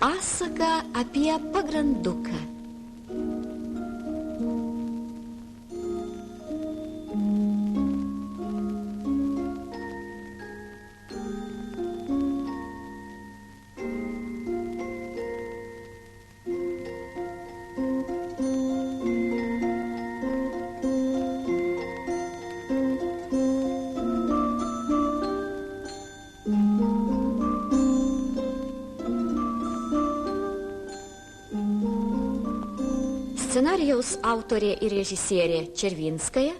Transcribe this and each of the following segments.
Pasaka apie pagranduką. Scenarijaus autorė ir režisierė Červinskaja,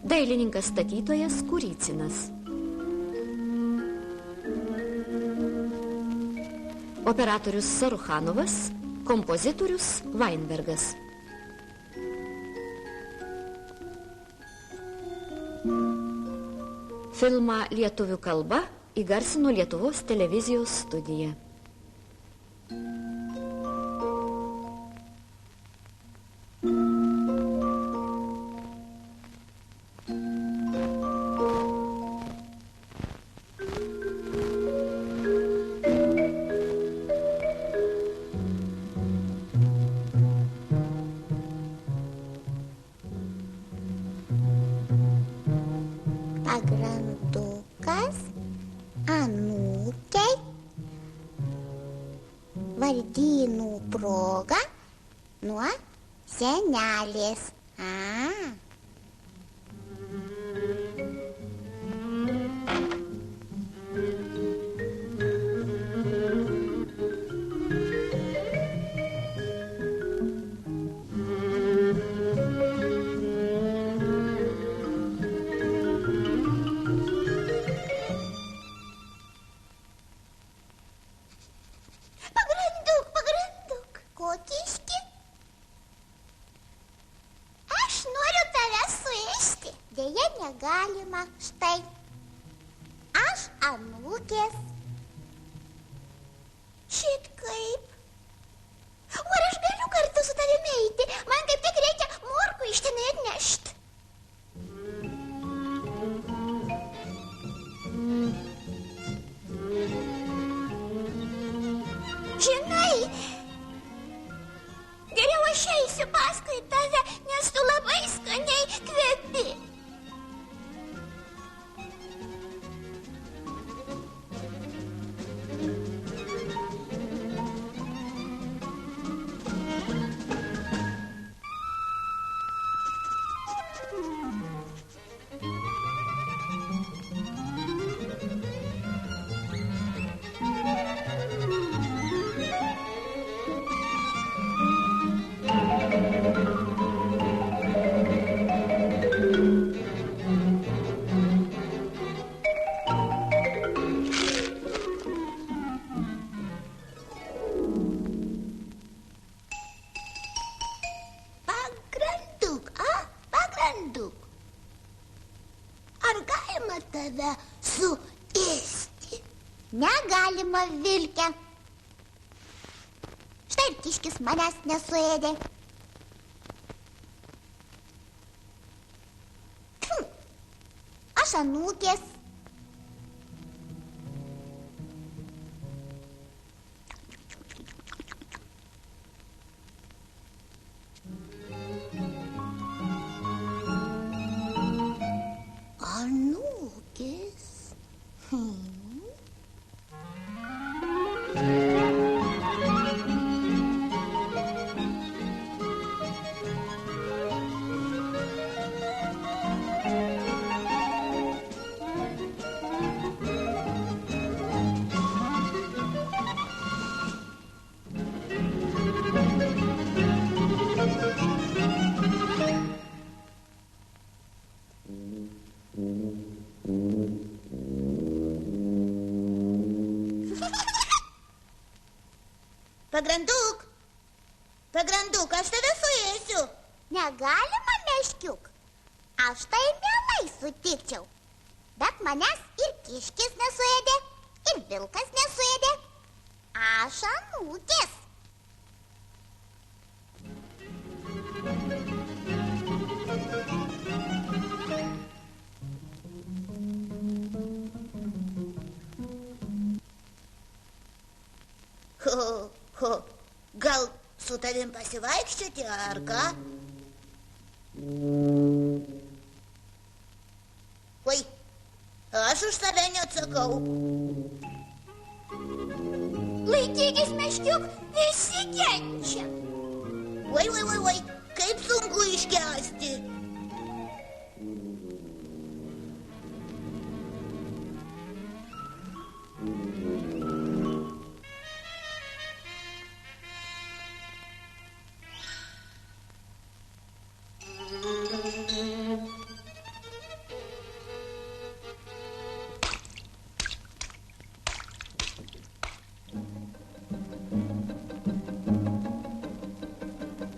dailininkas statytojas Kurycinas. Operatorius Saruchanovas, kompozitorius Vainbergas. Filmą lietuvių kalba įgarsino Lietuvos televizijos studija. Pagrandukas anūkei vardynų proga nuo senelės. Pagranduk, kokiški? Aš noriu tave suėsti. Deja, negalima. Štai. Aš anūkės. Šit kaip. O ar aš galiu kartu su tavimi eiti? Man kaip tik reikia morkų iš tenai atnešti. Žinai, geriau aš eisiu paskui tave, nes tu labai skaniai kvepi. Pagranduk, ar galima tave suėsti? Negalima, Vilke. Štai ir kiškis manęs nesuėdė. Aš anūkės. Anūkės? Pagranduk, aš tave suėsiu. Negalima, meškiuk. Aš tai mielai sutikčiau. Bet manęs ir kiškis nesuėdė, ir vilkas nesuėdė. Aš anūkės. Gal su tavim pasivaikščioti, ar ką? Oi, aš už save neatsakau. Laikykis, meškiuk, visi kenčia. Oi, kaip sunku iškęsti.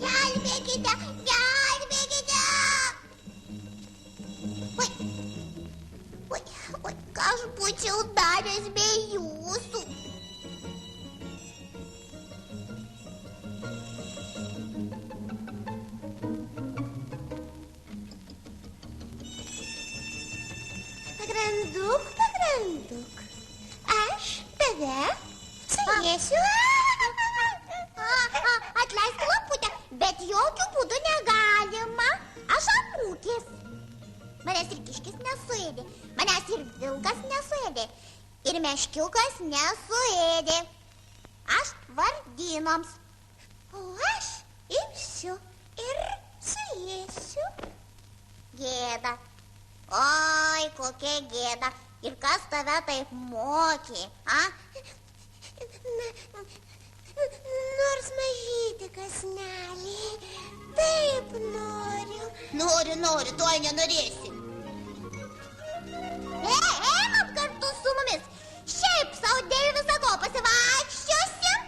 Gelbėkite! Oi, ką aš būčiau daręs be jūsų? Pagranduk, aš tave suėsiu. Atleisk, laputė, bet jokių būdų negalima. Aš anūkis. Manęs ir kiškis nesuėdė, manęs ir vilkas nesuėdė, ir meškiukas nesuėdė. Aš vardinoms. O aš imsiu ir suėsiu. Gėda. Oi, kokia gėda. Ir kas tave taip mokė, a? Nors mažytį kąsnelį, taip noriu. Nori, tuoj nenorėsi. Einam kartu su mumis. Šiaip sau dėl viso ko pasivaikščiosim.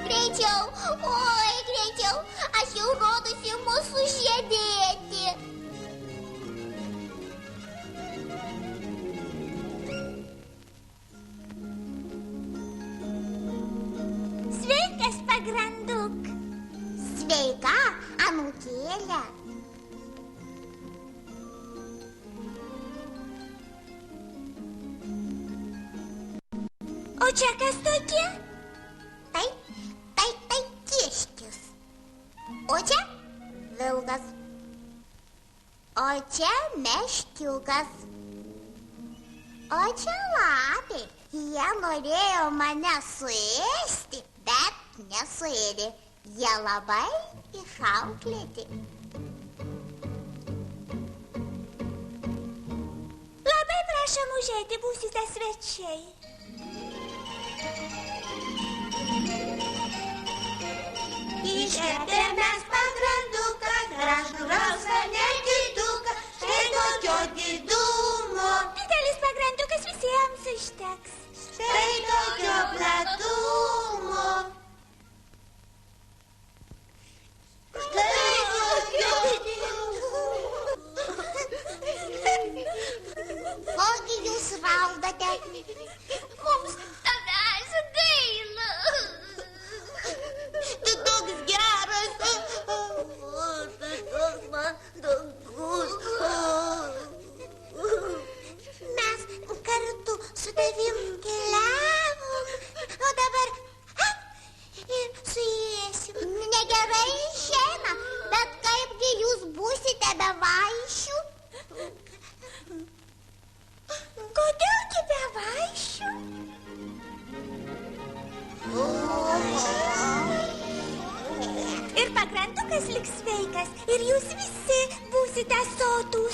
Greičiau, oi, greičiau. Aš jau rodusi mūsų žiedėti. Sveikas, pagranduk. Sveika, anūkėlė. O čia kas tokie? Tai kiškis. O čia vilkas. O čia meškiukas. O čia lapė. Jie norėjo mane suėsti, bet nesuėdė. Jie labai išauklėti. Labai prašom užeiti, būsite svečiai. Iškepėm mes pagranduką, gražų rausą nediduką, štai tokio didumo. Didelis pagrandukas visiems užteks. Štai tokio platumo. Štai tokio Kogi jūs raudate? Mums tavęs gaila. Tu toks geras. Tu toks mandagus. Mes kartu su tavim keliavom, o dabar ir suėsim. Negerai išeina, bet kaipgi jūs būsite be vaišių? Kodėlgi be vaišių? Ir pagrandukas liks sveikas, ir jūs visi būsite sotūs.